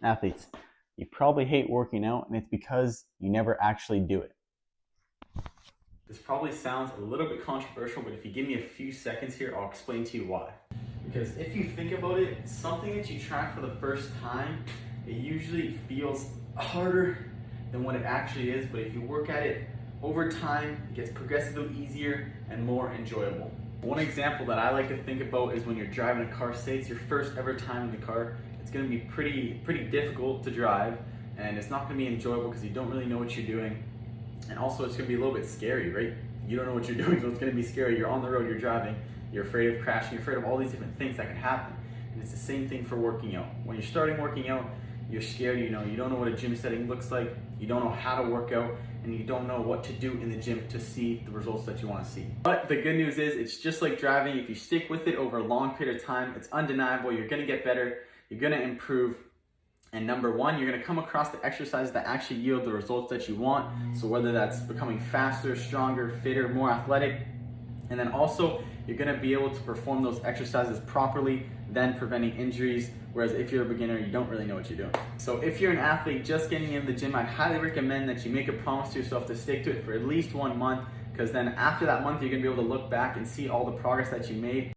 Athletes, you probably hate working out, and it's because you never actually do it. This probably sounds a little bit controversial, but if you give me a few seconds here, I'll explain to you why. Because if you think about it, something that you try for the first time, it usually feels harder than what it actually is, but if you work at it over time, it gets progressively easier and more enjoyable. One example that I like to think about is when you're driving a car. Say it's your first ever time in the car, it's going to be pretty difficult to drive, and it's not going to be enjoyable because you don't really know what you're doing. And also it's going to be a little bit scary, right? You don't know what you're doing, so it's going to be scary. You're on the road, you're driving, you're afraid of crashing, you're afraid of all these different things that can happen. And it's the same thing for working out. When you're starting working out, you're scared, you don't know what a gym setting looks like, you don't know how to work out, and you don't know what to do in the gym to see the results that you want to see. But the good news is, it's just like driving. If you stick with it over a long period of time, it's undeniable. You're going to get better, you're going to improve. And number one, you're gonna come across the exercises that actually yield the results that you want. So whether that's becoming faster, stronger, fitter, more athletic, and then also you're gonna be able to perform those exercises properly, then preventing injuries. Whereas if you're a beginner, you don't really know what you're doing. So if you're an athlete just getting in the gym, I'd highly recommend that you make a promise to yourself to stick to it for at least 1 month, because then after that month, you're gonna be able to look back and see all the progress that you made.